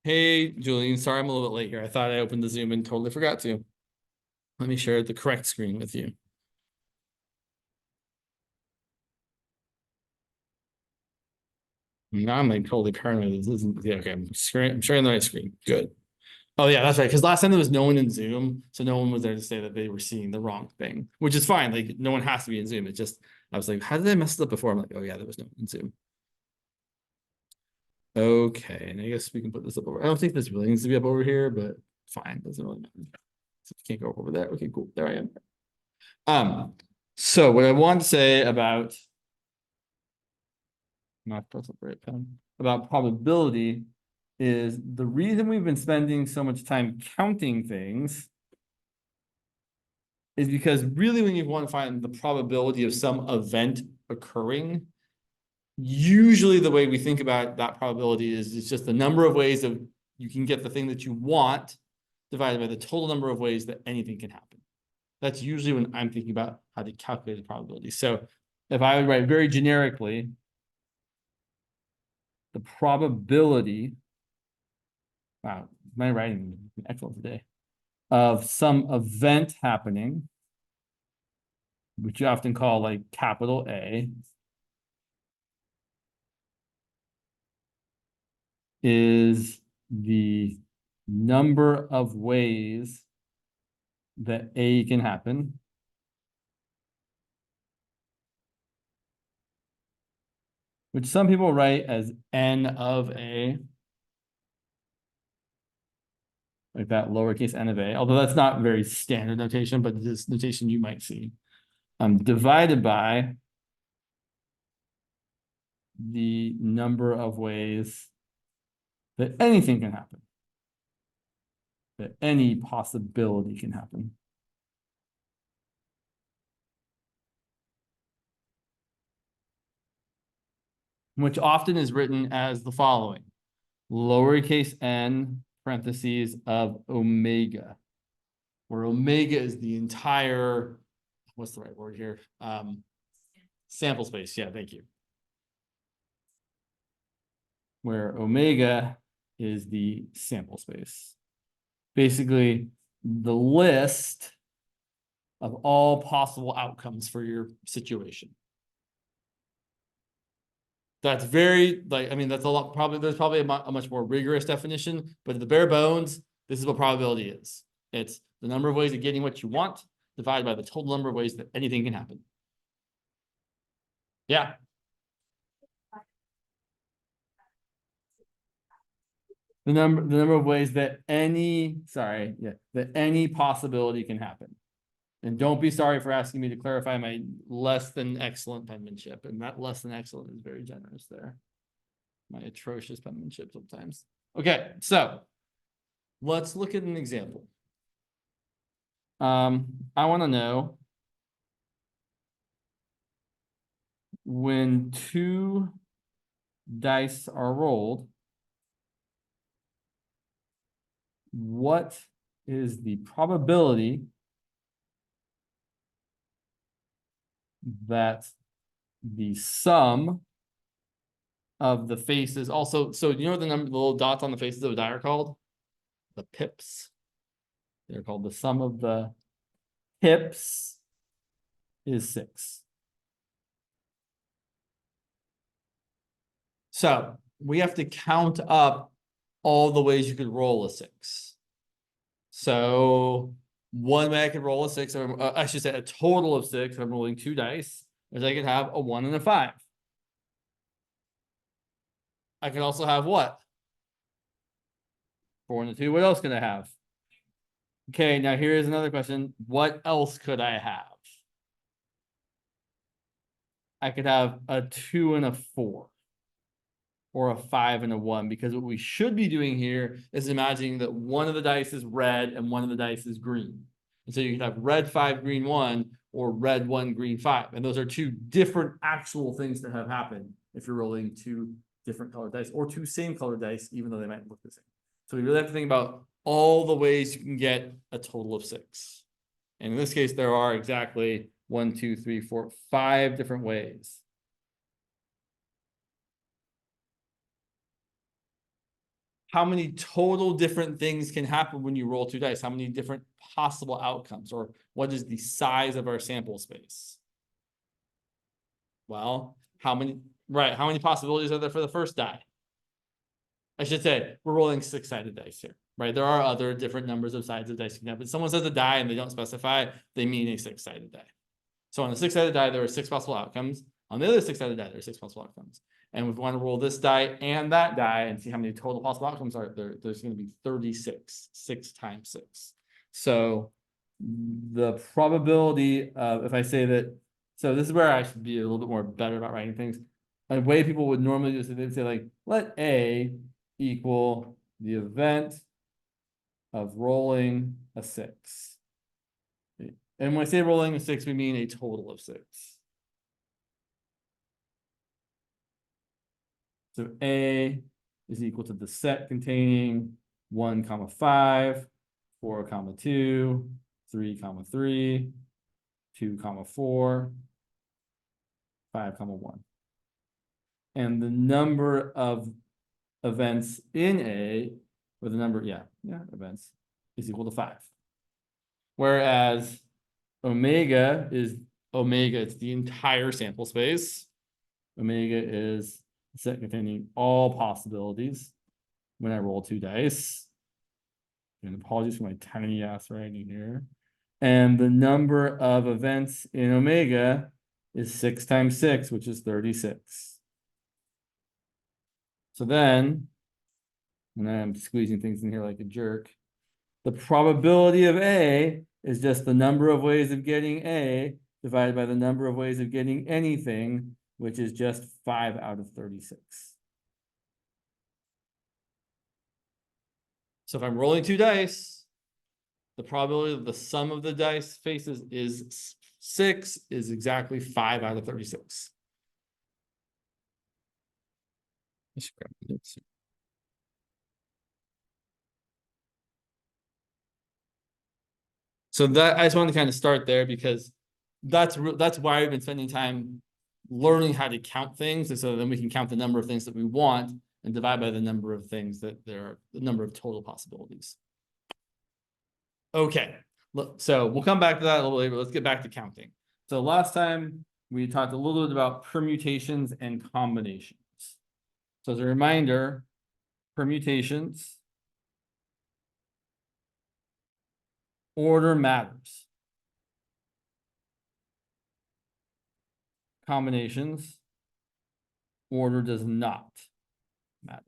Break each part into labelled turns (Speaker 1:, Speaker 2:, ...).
Speaker 1: Hey, Julian, sorry I'm a little bit late here. I thought I opened the Zoom and totally forgot to. Let me share the correct screen with you. Now I'm like totally paranoid. This isn't, yeah, okay, I'm sharing the right screen. Good. Oh yeah, that's right. Because last time there was no one in Zoom, so no one was there to say that they were seeing the wrong thing, which is fine. Like no one has to be in Zoom. It's just I was like, how did I mess it up before? I'm like, oh yeah, there was no one in Zoom. Okay, and I guess we can put this up over. I don't think this really needs to be up over here, but fine, doesn't really matter. So you can't go over there. Okay, cool. There I am. So what I want to say about not press up the right pen about probability is the reason we've been spending so much time counting things is because really when you want to find the probability of some event occurring, usually the way we think about that probability is it's just the number of ways that you can get the thing that you want divided by the total number of ways that anything can happen. That's usually when I'm thinking about how to calculate the probability. So if I would write very generically, the probability, wow, my writing is excellent today, of some event happening, which you often call like capital A, is the number of ways that A can happen. Which some people write as N of A. Like that lowercase n of A, although that's not very standard notation, but this notation you might see. Divided by the number of ways that anything can happen, that any possibility can happen. Which often is written as the following: lowercase n parentheses of omega, where omega is the entire, what's the right word here? Sample space. Yeah, thank you. Where omega is the sample space. Basically, the list of all possible outcomes for your situation. That's very, like, I mean, that's a lot, probably, there's probably a much more rigorous definition, but at the bare bones, this is what probability is. It's the number of ways of getting what you want divided by the total number of ways that anything can happen. Yeah. The number of ways that that any possibility can happen. And don't be sorry for asking me to clarify my less than excellent penmanship. And that less than excellent is very generous there. My atrocious penmanship sometimes. Okay, so let's look at an example. I want to know when two dice are rolled, what is the probability that the sum of the faces also, so you know the little dots on the faces of a die are called? The pips. They're called the sum of the pips is 6. So we have to count up all the ways you could roll a 6. So one way I could roll a 6, I should say a total of 6. I'm rolling 2 dice, is I could have a 1 and a 5. I could also have what? 4 and a 2. What else could I have? Okay, now here's another question. What else could I have? I could have a 2 and a 4. Or a 5 and a 1, because what we should be doing here is imagining that one of the dice is red and one of the dice is green. And so you can have red 5, green 1, or red 1, green 5. And those are two different actual things that have happened if you're rolling 2 different colored dice or 2 same colored dice, even though they might look the same. So we really have to think about all the ways you can get a total of 6. And in this case, there are exactly 1, 2, 3, 4, 5 different ways. how many total different things can happen when you roll 2 dice? How many different possible outcomes, or what is the size of our sample space? Well, how many possibilities are there for the first die? I should say, we're rolling 6-sided dice here, right? There are other different numbers of sides of dice you can have, but someone says a die and they don't specify, they mean a 6-sided die. So on the 6-sided die, there are 6 possible outcomes. On the other 6-sided die, there are 6 possible outcomes. And if we want to roll this die and that die and see how many total possible outcomes are there, there's going to be 36, 6 times 6. So the probability of, if I say that, so this is where I should be a little bit more better about writing things. A way people would normally do is they'd say like, let A equal the event of rolling a 6. And when I say rolling a 6, we mean a total of 6. So A is equal to the set containing 1, 5, 4, 2, 3, 3, 2, 4, 5, 1. And the number of events in A, or the number, events, is equal to 5. Whereas omega, it's the entire sample space. Omega is a set containing all possibilities when I roll 2 dice. And apologies for my tiny ass writing here. And the number of events in omega is 6 times 6, which is 36. So then, and I'm squeezing things in here like a jerk, the probability of A is just the number of ways of getting A divided by the number of ways of getting anything, which is just 5 out of 36. So if I'm rolling 2 dice, the probability of the sum of the dice faces is 6, is exactly 5 out of 36. So that I just wanted to kind of start there because that's why I've been spending time learning how to count things, and so then we can count the number of things that we want and divide by the number of things that there are, the number of total possibilities. Okay, so we'll come back to that a little later. Let's get back to counting. So last time we talked a little bit about permutations and combinations. So as a reminder, permutations, order matters. Combinations, order does not matter.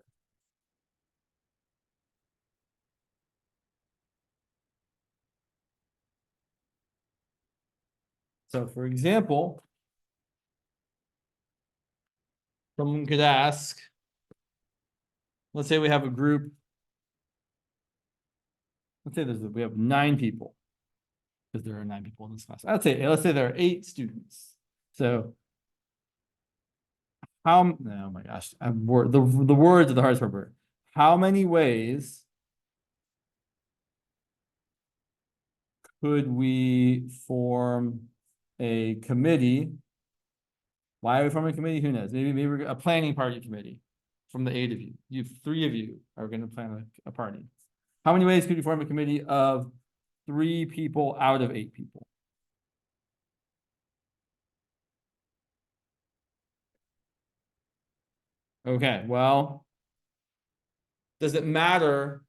Speaker 1: So for example, someone could ask, let's say we have a group, let's say we have 9 people, because there are 9 people in this class. Let's say there are 8 students. So oh my gosh, the words are the hardest part. How many ways could we form a committee? Why are we forming a committee? Who knows? Maybe we're a planning party committee from the 8 of you. 3 of you are going to plan a party. How many ways could you form a committee of 3 people out of 8 people? Okay, well, does it matter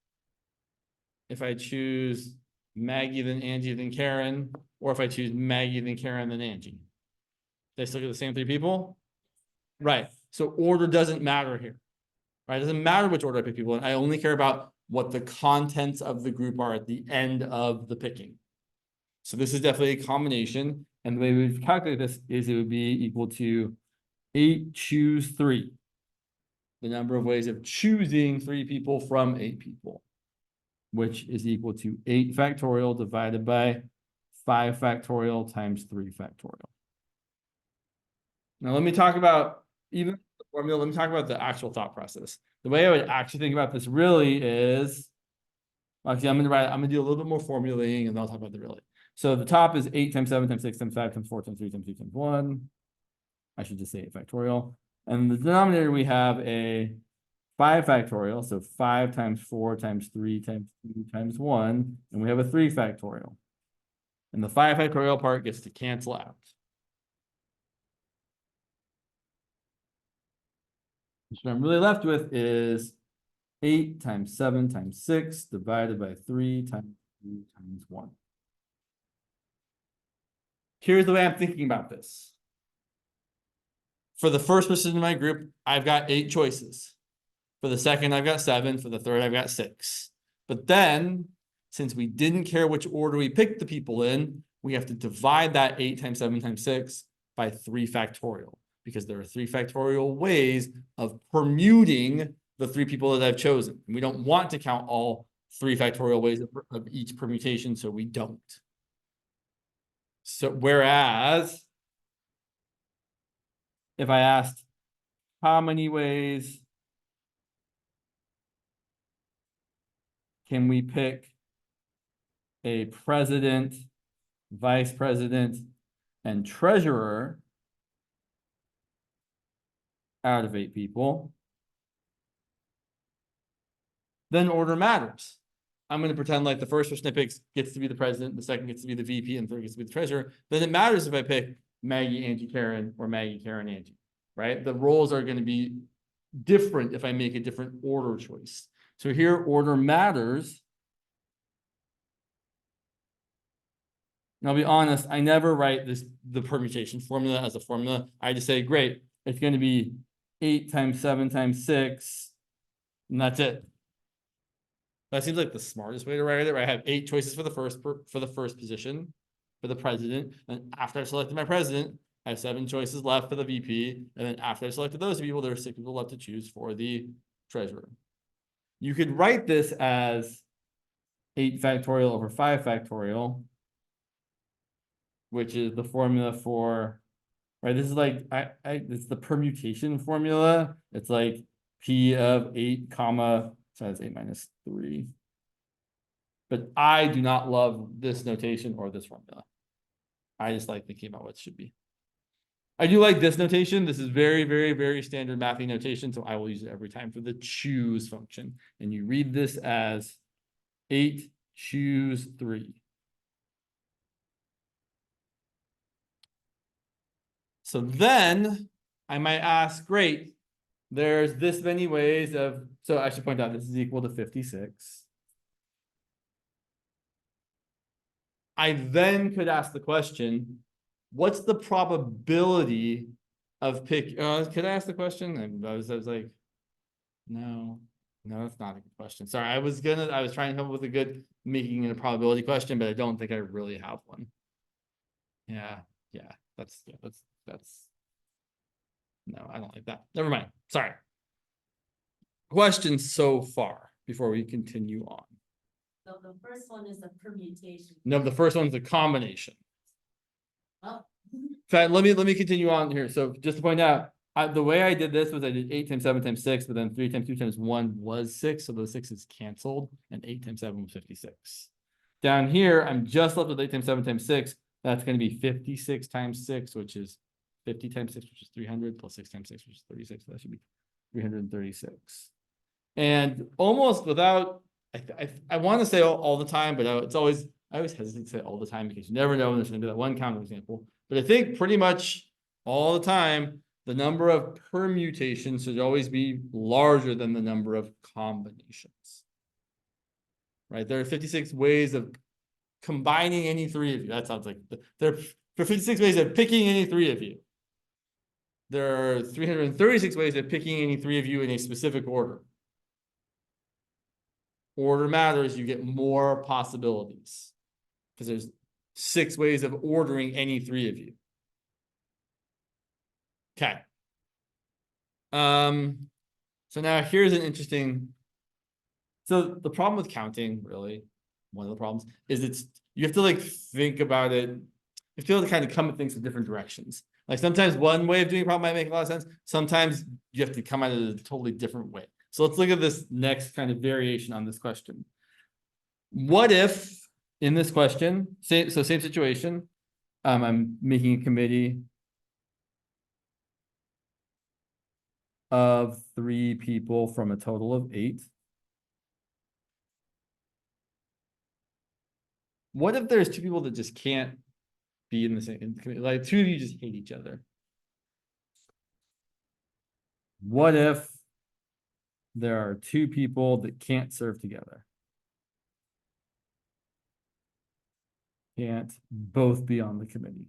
Speaker 1: if I choose Maggie, then Angie, then Karen, or if I choose Maggie, then Karen, then Angie? They still get the same 3 people? Right. So order doesn't matter here. Right? It doesn't matter which order I pick people in. I only care about what the contents of the group are at the end of the picking. So this is definitely a combination. And the way we calculate this is it would be equal to 8 choose 3. The number of ways of choosing 3 people from 8 people, which is equal to 8 factorial divided by 5 factorial times 3 factorial. Now let me talk about even the formula. Let me talk about the actual thought process. The way I would actually think about this really is, actually I'm gonna do a little bit more formulating and then I'll talk about the really. So the top is 8 times 7 times 6 times 5 times 4 times 3 times 2 times 1. I should just say 8 factorial. And the denominator we have a 5 factorial, so 5 times 4 times 3 times 2 times 1, and we have a 3 factorial. And the 5 factorial part gets to cancel out. So what I'm really left with is 8 times 7 times 6 divided by 3 times 2 times 1. Here's the way I'm thinking about this. For the first person in my group, I've got 8 choices. For the second, I've got 7. For the third, I've got 6. But then, since we didn't care which order we picked the people in, we have to divide that 8 times 7 times 6 by 3 factorial, because there are 3 factorial ways of permuting the 3 people that I've chosen. And we don't want to count all 3 factorial ways of each permutation, so we don't. So whereas if I asked how many ways can we pick a president, vice president, and treasurer out of 8 people, then order matters. I'm going to pretend like the first person I pick gets to be the president, the second gets to be the VP, and the third gets to be the treasurer. Then it matters if I pick Maggie, Angie, Karen, or Maggie, Karen, Angie, right? The roles are going to be different if I make a different order choice. So here, order matters. And I'll be honest, I never write the permutation formula as a formula. I just say, great, it's going to be 8 times 7 times 6, and that's it. That seems like the smartest way to write it, right? I have 8 choices for the first position for the president, and after I've selected my president, I have 7 choices left for the VP, and then after I've selected those people, there are 6 people left to choose for the treasurer. You could write this as 8 factorial over 5 factorial, which is the formula for, right? This is like, it's the permutation formula. It's like P of 8 comma, so that's 8 minus 3. But I do not love this notation or this formula. I just like thinking about what it should be. I do like this notation. This is very, very, very standard mapping notation, so I will use it every time for the choose function. And you read this as 8 choose 3. So then I might ask, great, there's this many ways of, so I should point out this is equal to 56. I then could ask the question, what's the probability of pick, could I ask the question? I was like, no, that's not a good question. Sorry, I was trying to come up with a good making it a probability question, but I don't think I really have one. Yeah, that's no, I don't like that. Never mind. Sorry. Questions so far before we continue on?
Speaker 2: So the first one is a permutation.
Speaker 1: No, the first one's a combination.
Speaker 2: Oh.
Speaker 1: In fact, let me continue on here. So just to point out, the way I did this was I did 8 times 7 times 6, but then 3 times 2 times 1 was 6. So those 6 is canceled, and 8 times 7 was 56. Down here, I'm just left with 8 times 7 times 6. That's going to be 56 times 6, which is 50 times 6, which is 300, plus 6 times 6, which is 36. So that should be 336. And almost without, I want to say all the time, but I always hesitate to say all the time because you never know when there's going to be that one counterexample. But I think pretty much all the time, the number of permutations should always be larger than the number of combinations. Right? There are 56 ways of combining any 3 of you. That sounds like there are 56 ways of picking any 3 of you. There are 336 ways of picking any 3 of you in a specific order. Order matters, you get more possibilities because there's 6 ways of ordering any 3 of you. Okay. So now here's an interesting. So the problem with counting, really, one of the problems is you have to like think about it. You have to kind of come at things in different directions. Like sometimes one way of doing a problem might make a lot of sense. Sometimes you have to come at it a totally different way. So let's look at this next kind of variation on this question. What if in this question, same situation, I'm making a committee of 3 people from a total of 8. What if there's 2 people that just can't be in the same committee? Like 2 of you just hate each other. What if there are 2 people that can't serve together? Can't both be on the committee.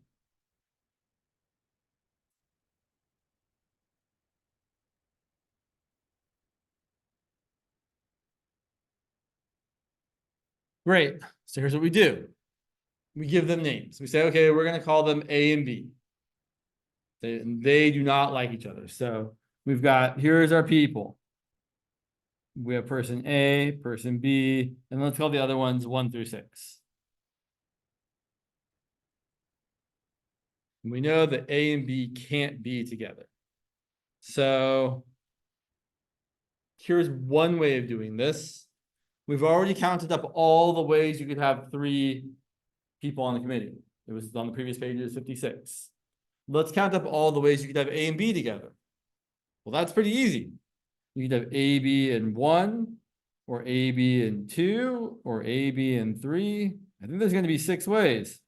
Speaker 1: Great. So here's what we do. We give them names. We say, okay, we're going to call them A and B. They do not like each other. So we've got, here's our people. We have person A, person B, and let's call the other ones 1 through 6. And we know that A and B can't be together. So here's one way of doing this. We've already counted up all the ways you could have 3 people on the committee. It was on the previous page, it was 56. Let's count up all the ways you could have A and B together. Well, that's pretty easy. You could have A, B, and 1, or A, B, and 2, or A, B, and 3. I think there's going to be 6 ways.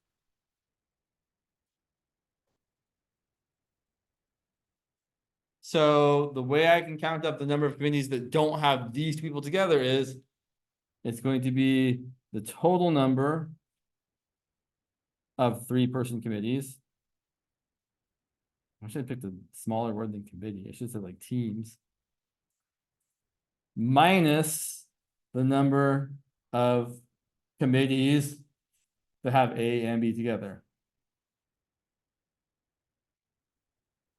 Speaker 1: So the way I can count up the number of committees that don't have these people together is it's going to be the total number of 3-person committees. I should have picked a smaller word than committee. I should say like teams. Minus the number of committees that have A and B together.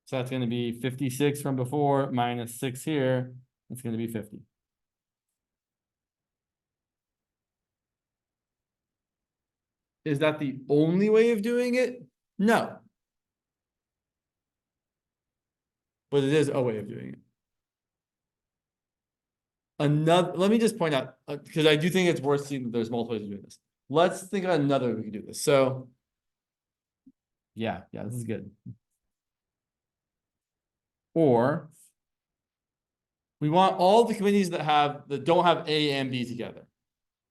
Speaker 1: So that's going to be 56 from before minus 6 here. It's going to be 50. Is that the only way of doing it? No. But it is a way of doing it. Let me just point out, because I do think it's worth seeing that there's multiple ways of doing this. Let's think of another way we can do this. So, yeah, this is good. Or we want all the committees that don't have A and B together.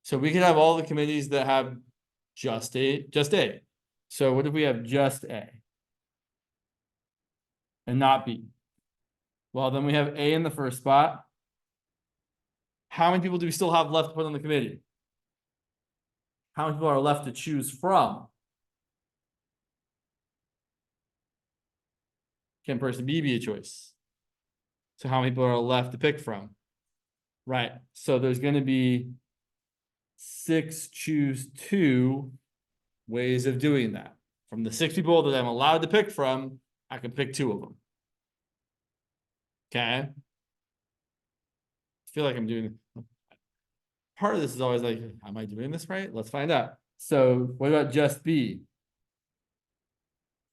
Speaker 1: So we could have all the committees that have just A. So what if we have just A and not B? Well, then we have A in the first spot. How many people do we still have left to put on the committee? How many people are left to choose from? Can person B be a choice? So how many people are left to pick from? Right. So there's going to be 6 choose 2 ways of doing that. From the 6 people that I'm allowed to pick from, I can pick 2 of them. Okay. I feel like I'm doing part of this is always like, am I doing this right? Let's find out. So what about just B?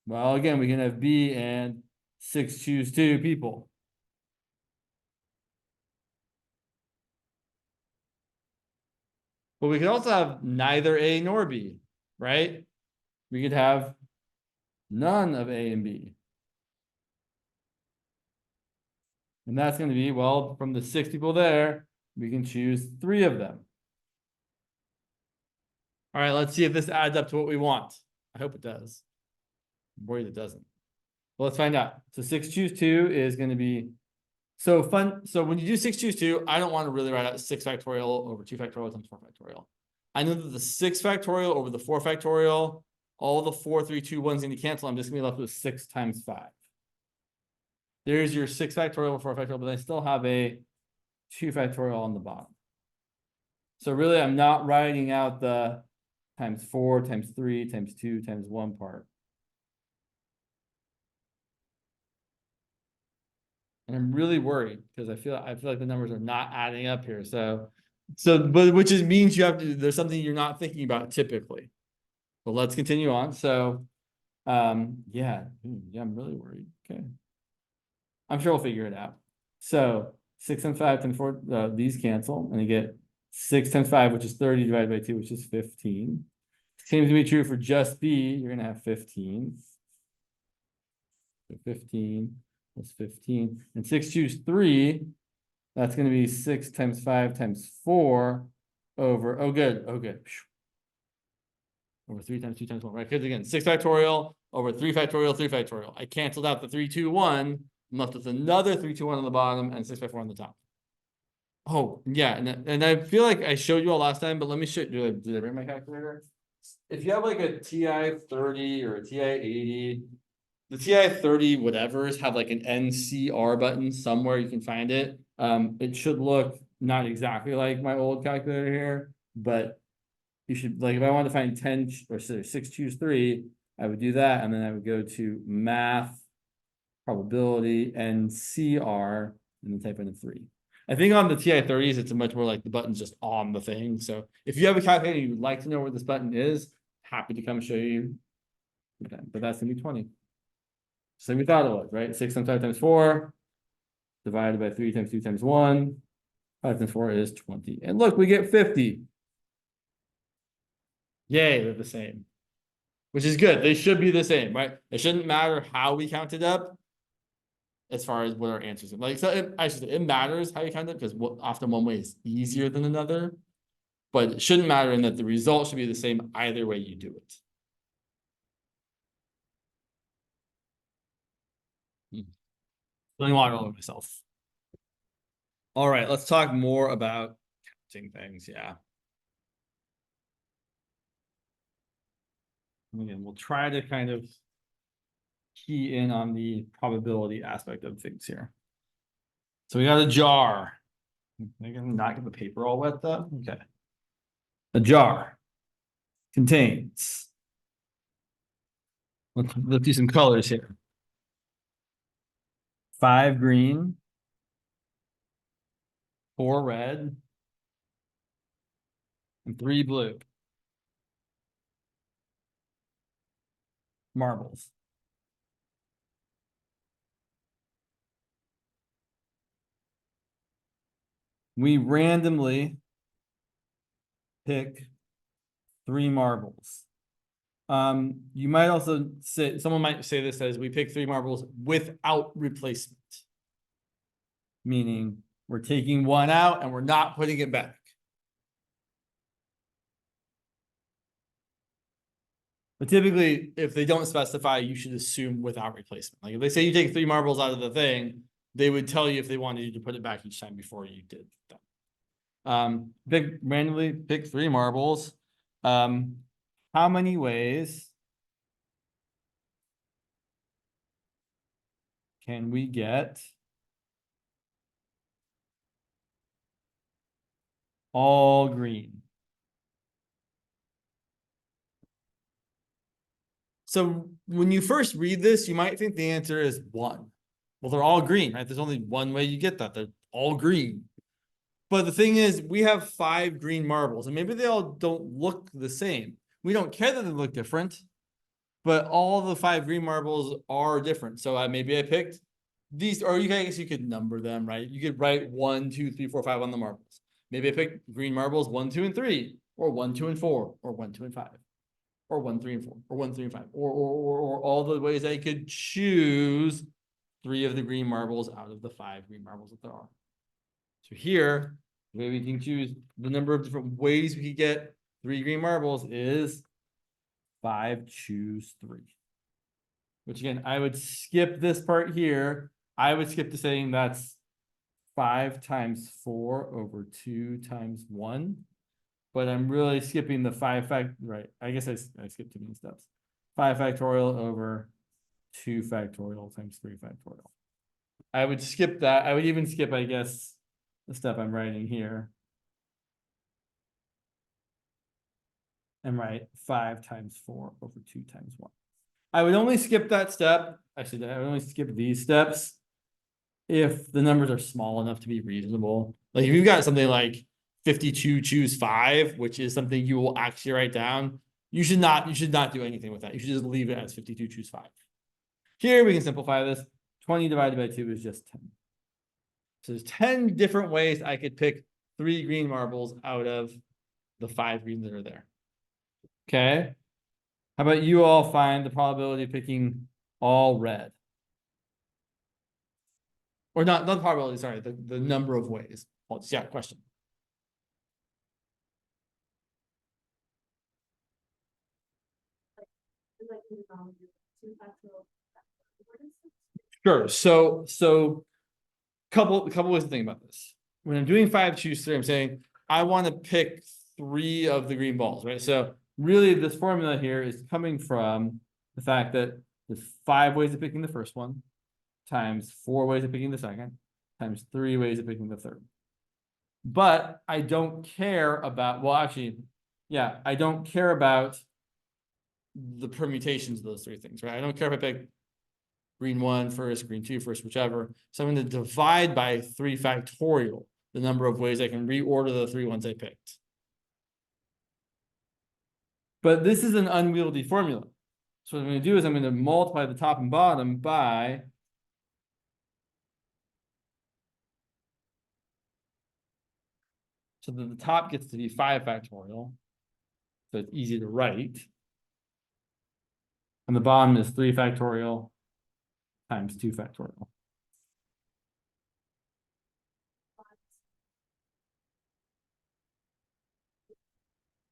Speaker 1: Well, again, we can have B and 6 choose 2 people. But we could also have neither A nor B, right? We could have none of A and B. And that's going to be, well, from the 6 people there, we can choose 3 of them. All right, let's see if this adds up to what we want. I hope it does. I'm worried it doesn't. Well, let's find out. So 6 choose 2 is going to be so fun. So when you do 6 choose 2, I don't want to really write out 6 factorial over 2 factorial times 4 factorial. I know that the 6 factorial over the 4 factorial, all the 4, 3, 2, 1's going to cancel. I'm just going to be left with 6 times 5. There's your 6 factorial, 4 factorial, but I still have a 2 factorial on the bottom. So really, I'm not writing out the times 4, times 3, times 2, times 1 part. And I'm really worried because I feel like the numbers are not adding up here. But which means you have to, there's something you're not thinking about typically. But let's continue on. So yeah, I'm really worried. Okay. I'm sure we'll figure it out. So 6 times 5 times 4, these cancel, and you get 6 times 5, which is 30 divided by 2, which is 15. Seems to be true for just B. You're gonna have 15. So 15. plus 15, and 6 choose 3. That's gonna be 6 times 5 times 4 over, oh good, oh good. Over 3 times 2 times 1, right? Because again, 6 factorial over 3 factorial, 3 factorial. I canceled out the 3, 2, 1. I'm left with another 3, 2, 1 on the bottom and 6 by 4 on the top. Oh, yeah, and I feel like I showed you all last time, but let me show you. Did I bring my calculator? If you have like a TI 30 or a TI 80, the TI 30 whatevers have like an NCR button somewhere you can find it. It should look not exactly like my old calculator here, but you should, like, if I wanted to find 10 or 6 choose 3, I would do that, and then I would go to math, probability, NCR, and then type in a 3. I think on the TI 30s, it's much more like the button's just on the thing. So if you have a calculator, you'd like to know where this button is, happy to come show you. Okay, but that's gonna be 20. Just like we thought it was, right? 6 times 5 times 4, divided by 3 times 2 times 1. 5 times 4 is 20. And look, we get 50. Yay, they're the same. Which is good. They should be the same, right? It shouldn't matter how we count it up as far as what our answers are. Like, so I should say it matters how you count it because often one way is easier than another. But it shouldn't matter in that the result should be the same either way you do it. Spilling water all over myself. All right, let's talk more about counting things. Yeah. And again, we'll try to kind of key in on the probability aspect of things here. So we got a jar. I can not get the paper all wet though. Okay. A jar contains. Let's do some colors here. 5 green, 4 red, and 3 blue marbles. We randomly pick 3 marbles. You might also say, someone might say this as we pick 3 marbles without replacement. Meaning we're taking one out and we're not putting it back. But typically, if they don't specify, you should assume without replacement. Like if they say you take 3 marbles out of the thing, they would tell you if they wanted you to put it back each time before you did that. Randomly pick 3 marbles. How many ways can we get all green? So when you first read this, you might think the answer is 1. Well, they're all green, right? There's only one way you get that. They're all green. But the thing is, we have 5 green marbles, and maybe they all don't look the same. We don't care that they look different, but all the 5 green marbles are different. So maybe I picked these, or you guys, you could number them, right? You could write 1, 2, 3, 4, 5 on the marbles. Maybe I picked green marbles 1, 2, and 3, or 1, 2, and 4, or 1, 2, and 5, or 1, 3, and 4, or 1, 3, and 5, or all the ways I could choose 3 of the green marbles out of the 5 green marbles that there are. So here, the way we can choose the number of different ways we could get 3 green marbles is 5 choose 3. Which again, I would skip this part here. I would skip to saying that's 5 times 4 over 2 times 1. But I'm really skipping the 5 right? I guess I skipped too many steps. 5 factorial over 2 factorial times 3 factorial. I would skip that. I would even skip, I guess, the step I'm writing here. And write 5 times 4 over 2 times 1. I would only skip that step. Actually, I would only skip these steps if the numbers are small enough to be reasonable. Like if you've got something like 52 choose 5, which is something you will actually write down, you should not do anything with that. You should just leave it as 52 choose 5. Here we can simplify this. 20 divided by 2 is just 10. So there's 10 different ways I could pick 3 green marbles out of the 5 green that are there. Okay. How about you all find the probability of picking all red? Or not the probability, sorry, the number of ways. Yeah, question. Sure. So couple ways to think about this. When I'm doing 5 choose 3, I'm saying I want to pick 3 of the green balls, right? So really this formula here is coming from the fact that there's 5 ways of picking the first one, times 4 ways of picking the second, times 3 ways of picking the third. But I don't care about, well, actually, yeah, I don't care about the permutations of those 3 things, right? I don't care if I pick green 1 first, green 2 first, whichever. So I'm going to divide by 3 factorial the number of ways I can reorder the 3 ones I picked. But this is an unwieldy formula. So what I'm going to do is I'm going to multiply the top and bottom by so that the top gets to be 5 factorial. So it's easy to write. And the bottom is 3 factorial times 2 factorial.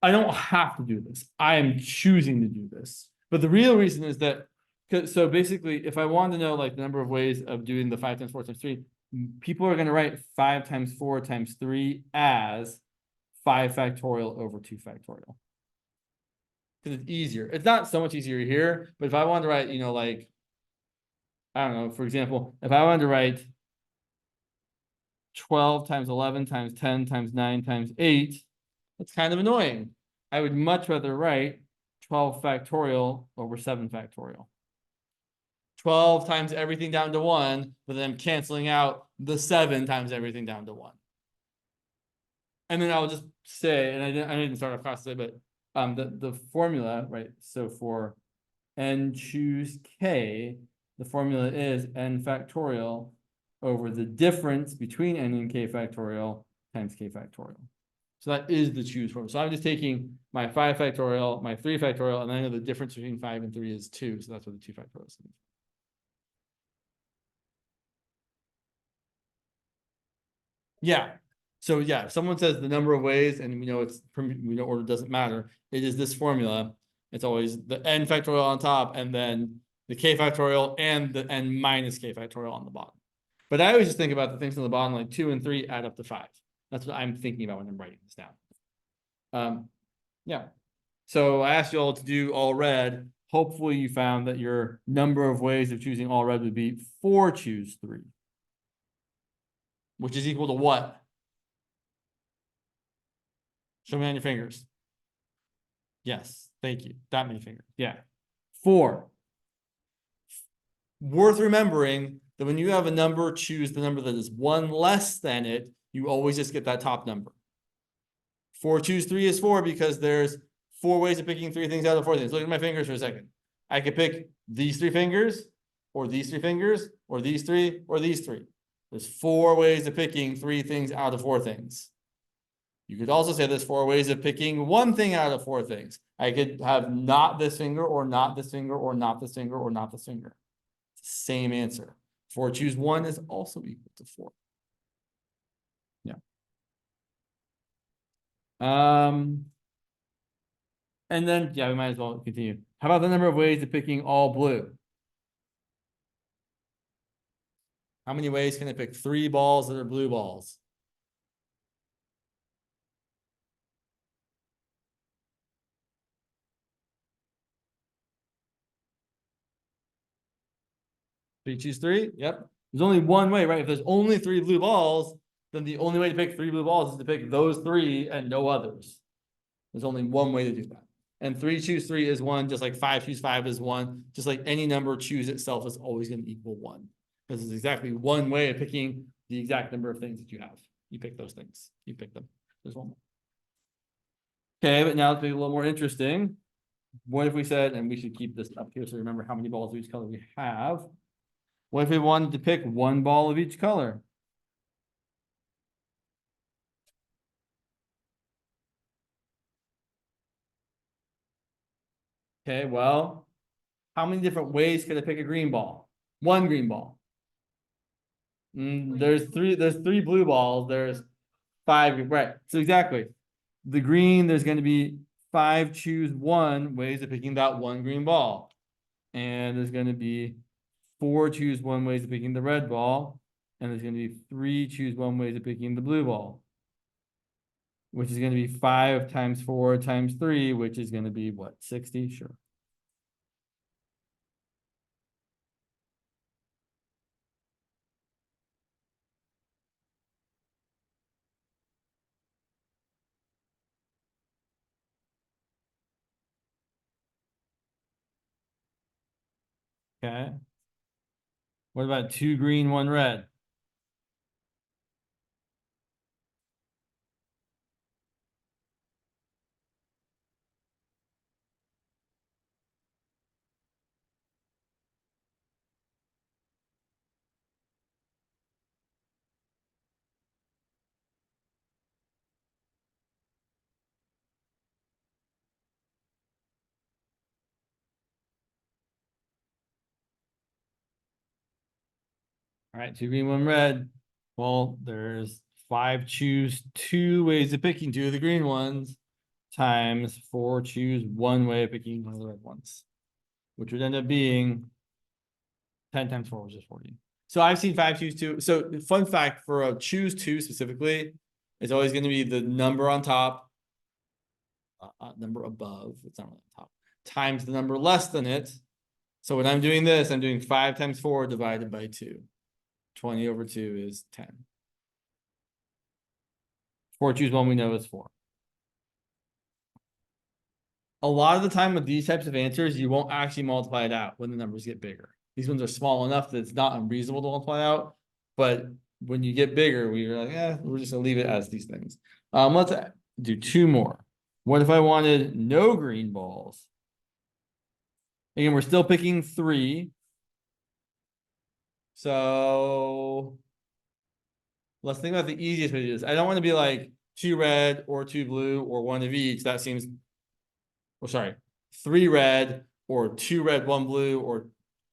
Speaker 1: I don't have to do this. I am choosing to do this. But the real reason is that, so basically, if I want to know like the number of ways of doing the 5 times 4 times 3, people are going to write 5 times 4 times 3 as 5 factorial over 2 factorial. Because it's easier. It's not so much easier here, but if I wanted to write, like, I don't know, for example, if I wanted to write 12 times 11 times 10 times 9 times 8, it's kind of annoying. I would much rather write 12 factorial over 7 factorial. 12 times everything down to 1, but then I'm canceling out the 7 times everything down to 1. And then I'll just say, and I didn't start off class today, but the formula, right? So for n choose k, the formula is n factorial over the difference between n and k factorial times k factorial. So that is the choose formula. So I'm just taking my 5 factorial, my 3 factorial, and I know the difference between 5 and 3 is 2. So that's what the 2 factorial is. Yeah. So yeah, if someone says the number of ways, and we know order doesn't matter, it is this formula. It's always the n factorial on top, and then the k factorial and the n minus k factorial on the bottom. But I always just think about the things on the bottom, like 2 and 3 add up to 5. That's what I'm thinking about when I'm writing this down. Yeah. So I asked you all to do all red. Hopefully you found that your number of ways of choosing all red would be 4 choose 3. Which is equal to what? Show me on your fingers. Yes, thank you. That many fingers. Yeah. 4. Worth remembering that when you have a number, choose the number that is 1 less than it, you always just get that top number. 4 choose 3 is 4 because there's 4 ways of picking 3 things out of 4 things. Look at my fingers for a second. I could pick these 3 fingers, or these 3 fingers, or these 3, or these 3. There's 4 ways of picking 3 things out of 4 things. You could also say there's 4 ways of picking 1 thing out of 4 things. I could have not this finger, or not this finger, or not this finger, or not this finger. It's the same answer. 4 choose 1 is also equal to 4. Yeah. And then, yeah, we might as well continue. How about the number of ways of picking all blue? How many ways can I pick 3 balls that are blue balls? Three choose 3? Yep. There's only one way, right? If there's only 3 blue balls, then the only way to pick 3 blue balls is to pick those 3 and no others. There's only one way to do that. And 3 choose 3 is 1, just like 5 choose 5 is 1. Just like any number choose itself is always going to equal 1. Because there's exactly one way of picking the exact number of things that you have. You pick those things. You pick them. There's one more. Okay, but now let's make it a little more interesting. What if we said, and we should keep this up here so remember how many balls of each color we have. What if we wanted to pick 1 ball of each color? Okay, well, how many different ways could I pick a green ball? 1 green ball. There's three blue balls, there's five, right, so exactly. The green, there's gonna be 5 choose one ways of picking that one green ball. And there's gonna be 4 choose one ways of picking the red ball. And there's gonna be 3 choose one ways of picking the blue ball. Which is gonna be 5 times 4 times 3, which is gonna be what, 60? Sure. Okay. What about 2 green, 1 red? All right, 2 green, 1 red. Well, there's 5 choose 2 ways of picking 2 of the green ones times 4 choose 1 way of picking 1 of the red ones, which would end up being 10 times 4, which is 40. So I've seen 5 choose 2. So fun fact for a choose 2 specifically, it's always going to be the number on top, number above, it's not really on top, times the number less than it. So when I'm doing this, I'm doing 5 times 4 divided by 2. 20 over 2 is 10. 4 choose 1, we know is 4. A lot of the time with these types of answers, you won't actually multiply it out when the numbers get bigger. These ones are small enough that it's not unreasonable to multiply out. But when you get bigger, we're like, we're just gonna leave it as these things. Let's do 2 more. What if I wanted no green balls? Again, we're still picking 3. So let's think about the easiest way to do this. I don't want to be like 2 red or 2 blue or 1 of each. That seems, well, sorry, 3 red or 2 red, 1 blue, or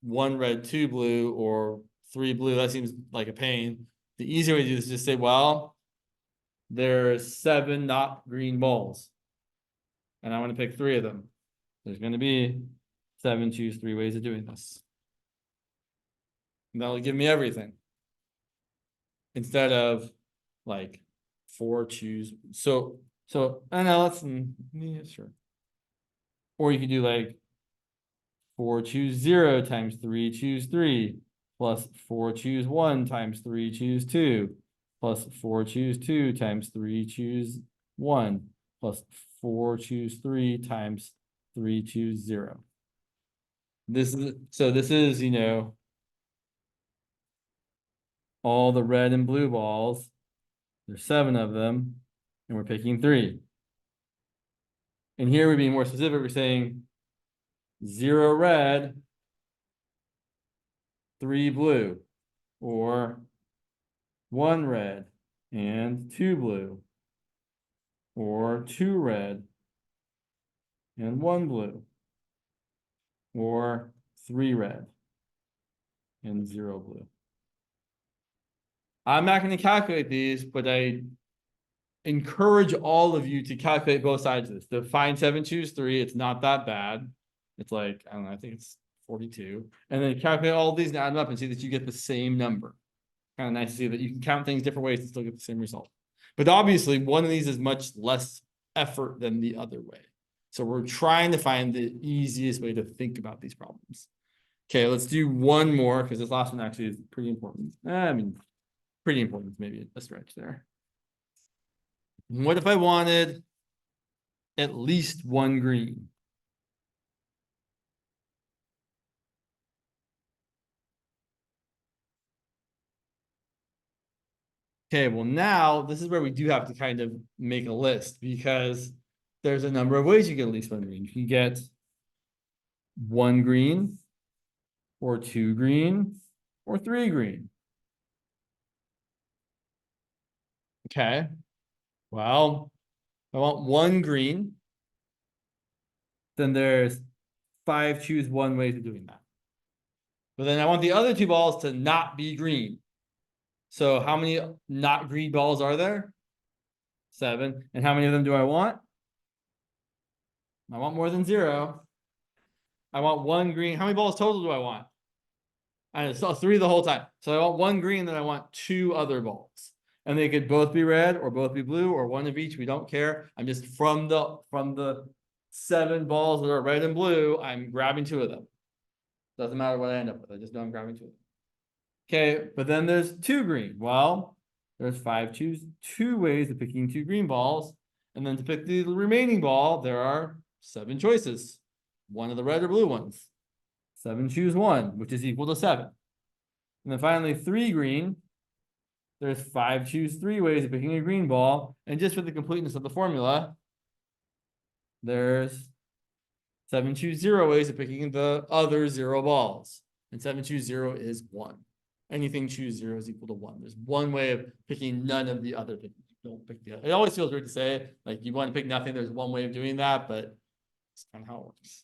Speaker 1: 1 red, 2 blue, or 3 blue. That seems like a pain. The easier way to do this is just say, well, there's 7 not green balls. And I want to pick 3 of them. There's going to be 7 choose 3 ways of doing this. And that'll give me everything. Instead of like 4 choose. So I know let's, yeah, sure. Or you could do like 4 choose 0 times 3 choose 3 plus 4 choose 1 times 3 choose 2 plus 4 choose 2 times 3 choose 1 plus 4 choose 3 times 3 choose 0. This is, you know, all the red and blue balls. There's 7 of them, and we're picking 3. And here we're being more specific. We're saying 0 red, 3 blue, or 1 red and 2 blue, or 2 red and 1 blue, or 3 red and 0 blue. I'm not going to calculate these, but I encourage all of you to calculate both sides of this. To find 7 choose 3, it's not that bad. It's like, I don't know, I think it's 42. And then calculate all these and add them up and see that you get the same number. Kind of nice to see that you can count things different ways and still get the same result. But obviously, one of these is much less effort than the other way. So we're trying to find the easiest way to think about these problems. Okay, let's do one more because this last one actually is pretty important. I mean, pretty important, maybe a stretch there. What if I wanted at least 1 green? Okay, well now this is where we do have to kind of make a list because there's a number of ways you get at least 1 green. You can get 1 green, or 2 green, or 3 green. Okay, well, I want 1 green. Then there's 5 choose 1 ways of doing that. But then I want the other 2 balls to not be green. So how many not green balls are there? 7. And how many of them do I want? I want more than 0. I want 1 green. How many balls total do I want? I saw 3 the whole time. So I want 1 green, then I want 2 other balls. And they could both be red or both be blue or one of each. We don't care. I'm just from the 7 balls that are red and blue, I'm grabbing 2 of them. Doesn't matter what I end up with. I just know I'm grabbing 2 of them. Okay, but then there's 2 green. Well, there's 5 choose 2 ways of picking 2 green balls. And then to pick the remaining ball, there are 7 choices. 1 of the red or blue ones. 7 choose 1, which is equal to 7. And then finally 3 green. There's 5 choose 3 ways of picking a green ball. And just for the completeness of the formula, there's 7 choose 0 ways of picking the other 0 balls. And 7 choose 0 is 1. Anything choose 0 is equal to 1. There's one way of picking none of the other things. Don't pick the other. It always feels weird to say, like, you want to pick nothing. There's one way of doing that, but it's kind of how it works.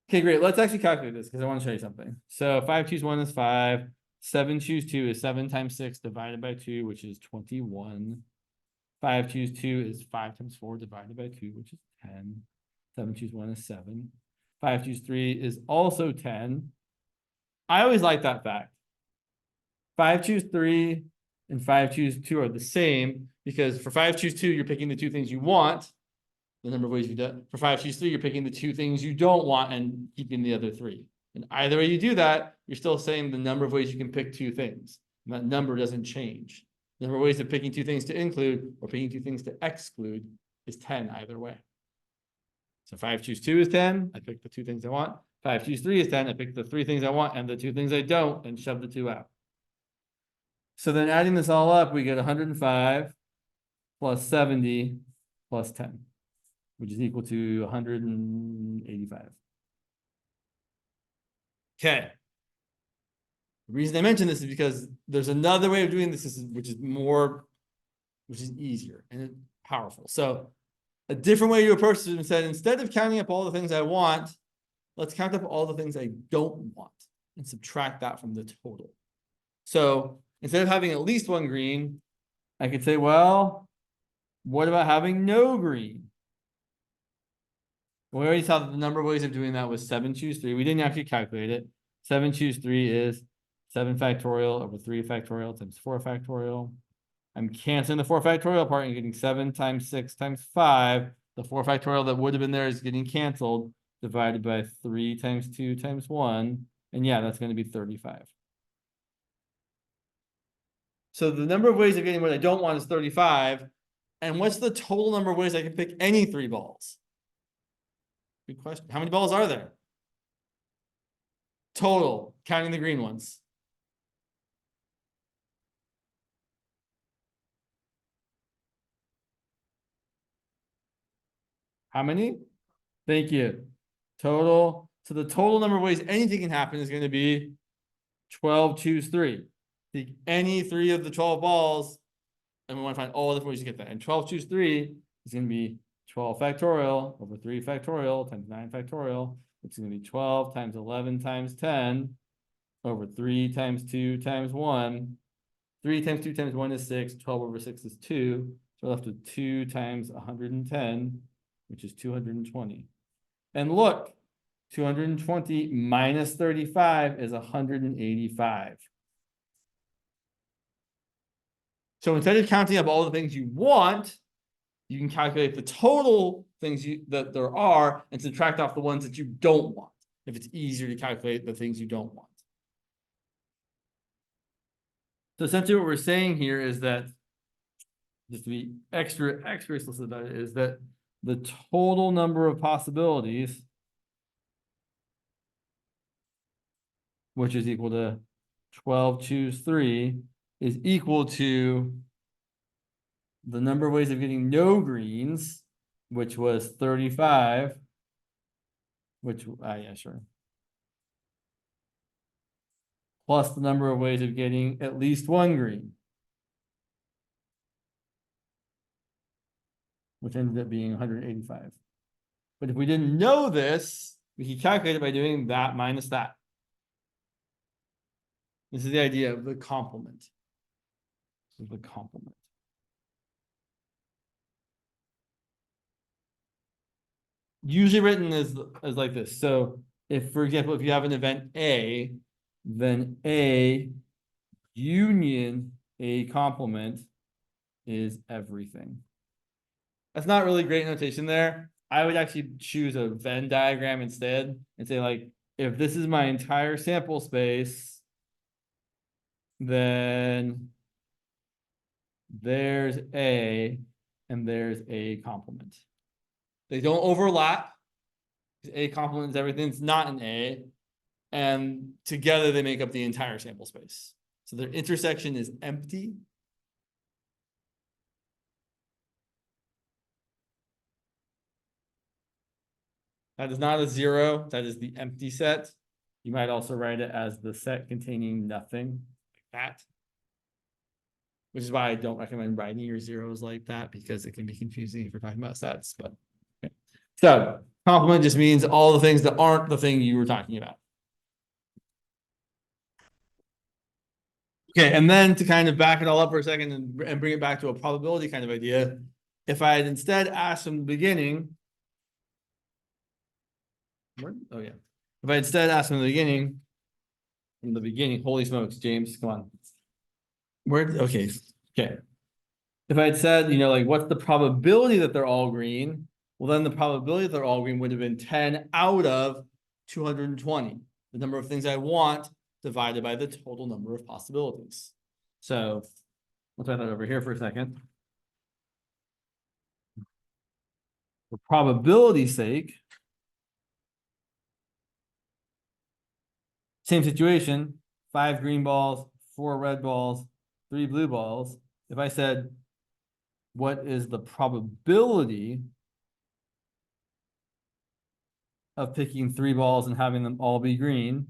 Speaker 1: Okay, great. Let's actually calculate this because I want to show you something. So 5 choose 1 is 5. 7 choose 2 is 7 times 6 divided by 2, which is 21. 5 choose 2 is 5 times 4 divided by 2, which is 10. 7 choose 1 is 7. 5 choose 3 is also 10. I always like that fact. 5 choose 3 and 5 choose 2 are the same because for 5 choose 2, you're picking the 2 things you want. The number of ways you do. For 5 choose 3, you're picking the 2 things you don't want and keeping the other 3. And either way you do that, you're still saying the number of ways you can pick 2 things. And that number doesn't change. The number of ways of picking 2 things to include or picking 2 things to exclude is 10 either way. So 5 choose 2 is 10. I pick the 2 things I want. 5 choose 3 is 10. I pick the 3 things I want and the 2 things I don't and shove the 2 out. So then adding this all up, we get 105 plus 70 plus 10, which is equal to 185. Okay. The reason I mention this is because there's another way of doing this, which is easier and powerful. So a different way to approach it is instead of counting up all the things I want, let's count up all the things I don't want and subtract that from the total. So instead of having at least 1 green, I could say, well, what about having no green? Well, we already saw that the number of ways of doing that was 7 choose 3. We didn't actually calculate it. 7 choose 3 is 7 factorial over 3 factorial times 4 factorial. I'm canceling the 4 factorial part and getting 7 times 6 times 5. The 4 factorial that would have been there is getting canceled, divided by 3 times 2 times 1. And yeah, that's going to be 35. So the number of ways of getting what I don't want is 35. And what's the total number of ways I can pick any 3 balls? Good question. How many balls are there? Total, counting the green ones. How many? Thank you. Total. So the total number of ways anything can happen is going to be 12 choose 3. Take any 3 of the 12 balls, and we want to find all the different ways to get that. And 12 choose 3 is going to be 12 factorial over 3 factorial times 9 factorial, which is going to be 12 times 11 times 10 over 3 times 2 times 1. 3 times 2 times 1 is 6. 12 over 6 is 2. So we're left with 2 times 110, which is 220. And look, 220 minus 35 is 185. So instead of counting up all the things you want, you can calculate the total things that there are and subtract off the ones that you don't want, if it's easier to calculate the things you don't want. So essentially what we're saying here is that, just to be extra explicit about it, is that the total number of possibilities, which is equal to 12 choose 3, is equal to the number of ways of getting no greens, which was 35, which, yeah, sure. Plus the number of ways of getting at least 1 green, which ended up being 185. But if we didn't know this, we could calculate it by doing that minus that. This is the idea of the complement. This is the complement. Usually written as like this. So if, for example, if you have an event A, then A union A complement is everything. That's not really great notation there. I would actually choose a Venn diagram instead and say, like, if this is my entire sample space, then there's A and there's A complement. They don't overlap. A complement is everything. It's not an A. And together they make up the entire sample space. So their intersection is empty. That is not a zero. That is the empty set. You might also write it as the set containing nothing, like that. Which is why I don't recommend writing your zeros like that, because it can be confusing if you're talking about sets. But okay. So complement just means all the things that aren't the thing you were talking about. Okay, and then to kind of back it all up for a second and bring it back to a probability kind of idea, if I had instead asked from the beginning, oh yeah, if I instead asked from the beginning, holy smokes, James, come on. Okay. If I had said, like, what's the probability that they're all green? Well, then the probability that they're all green would have been 10 out of 220, the number of things I want divided by the total number of possibilities. So let's write that over here for a second. For probability's sake, same situation, 5 green balls, 4 red balls, 3 blue balls. If I said, what is the probability of picking 3 balls and having them all be green?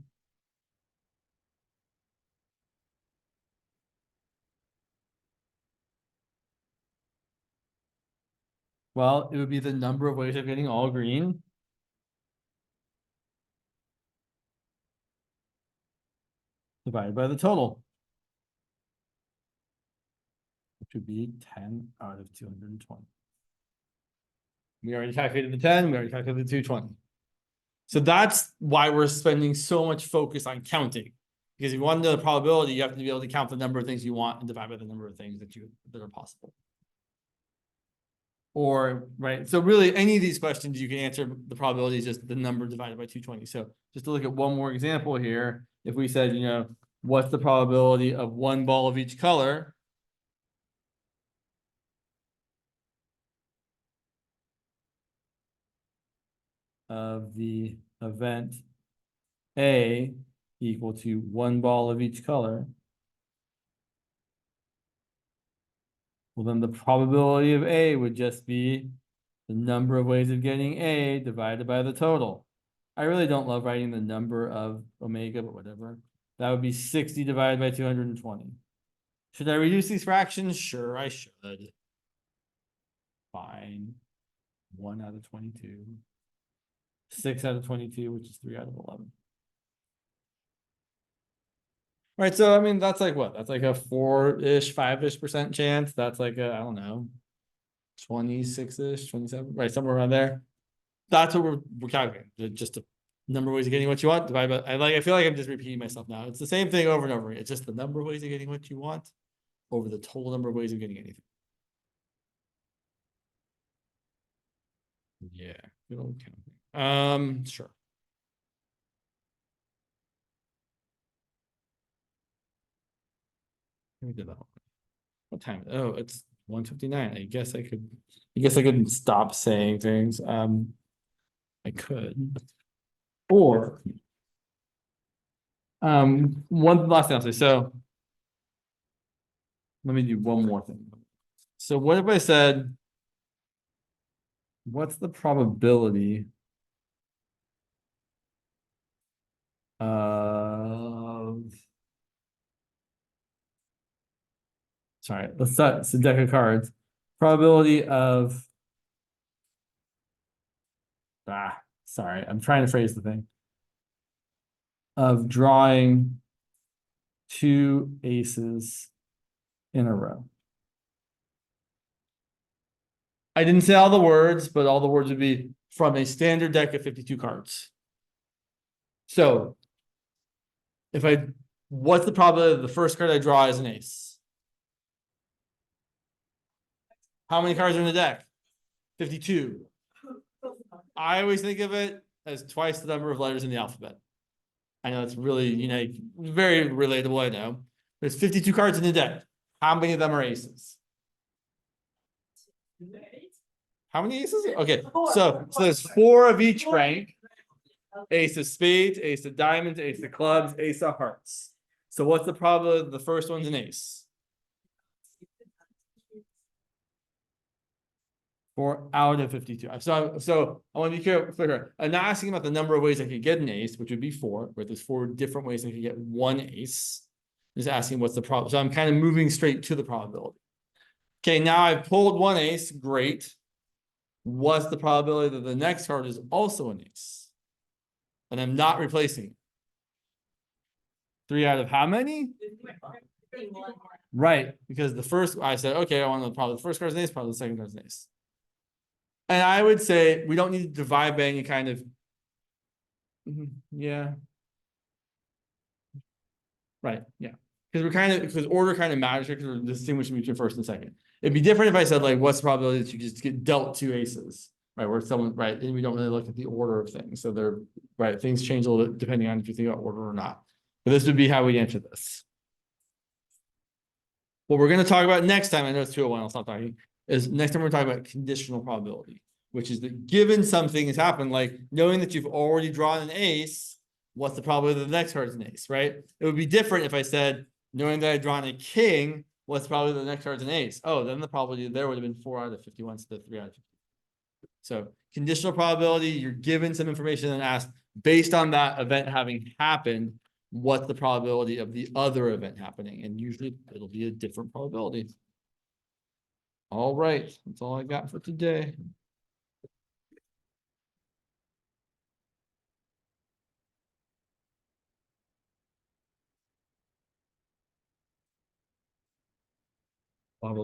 Speaker 1: Well, it would be the number of ways of getting all green divided by the total, which would be 10 out of 220. We already calculated the 10, we already calculated the 220. So that's why we're spending so much focus on counting. Because if you want to know the probability, you have to be able to count the number of things you want and divide by the number of things that are possible. Or, right, so really any of these questions you can answer, the probability is just the number divided by 220. So just to look at one more example here, if we said, what's the probability of 1 ball of each color? Of the event A equal to 1 ball of each color. Well, then the probability of A would just be the number of ways of getting A divided by the total. I really don't love writing the number of omega, but whatever. That would be 60 divided by 220. Should I reduce these fractions? Sure, I should. Fine. 1 out of 22. 6 out of 22, which is 3 out of 11. Right, so I mean, that's like what? That's like a 4-ish, 5-ish% chance. That's like a, I don't know, 26-ish, 27, right, somewhere around there. That's what we're calculating. Just a number of ways of getting what you want divided by, I feel like I'm just repeating myself now. It's the same thing over and over again. It's just the number of ways of getting what you want over the total number of ways of getting anything. Yeah, good old counting. Sure. Let me do that one. What time? Oh, it's 1:59. I guess I could stop saying things. I could. Or one last thing I'll say. So let me do one more thing. So what if I said, what's the probability of, sorry, let's set it's a deck of cards. Probability of, sorry, I'm trying to phrase the thing. Of drawing 2 aces in a row. I didn't say all the words, but all the words would be from a standard deck of 52 cards. So what's the probability that the first card I draw is an ace? How many cards are in the deck? 52. I always think of it as twice the number of letters in the alphabet. I know it's really unique, very relatable, I know. There's 52 cards in the deck. How many of them are aces? How many aces? Okay, so there's 4 of each rank. Ace of spades, ace of diamonds, ace of clubs, ace of hearts. So what's the probability that the first one's an ace? 4 out of 52. So I want to be clear. I'm not asking about the number of ways I could get an ace, which would be 4, where there's 4 different ways I could get one ace. I'm just asking what's the problem. So I'm kind of moving straight to the probability. Okay, now I've pulled one ace. Great. What's the probability that the next card is also an ace? And I'm not replacing it. 3 out of how many? Right, because the first I said, okay, I want probably the first card's an ace, probably the second card's an ace. And I would say we don't need to divide by any kind of yeah. Right, yeah. Because order kind of matters here because we're distinguishing between first and second. It'd be different if I said, like, what's the probability that you just get dealt 2 aces, right? Where someone, right, and we don't really look at the order of things. So they're right, things change a little bit depending on if you think about order or not. But this would be how we answer this. What we're going to talk about next time, I know it's 201, I'll stop talking, is next time we're talking about conditional probability, which is that given something has happened, like knowing that you've already drawn an ace, what's the probability that the next card is an ace, right? It would be different if I said, knowing that I've drawn a king, what's probably the next card is an ace? Oh, then the probability there would have been 4 out of 51 instead of 3 out of 50. So conditional probability, you're given some information and asked, based on that event having happened, what's the probability of the other event happening? And usually it'll be a different probability. All right, that's all I got for today. Blah, blah, blah.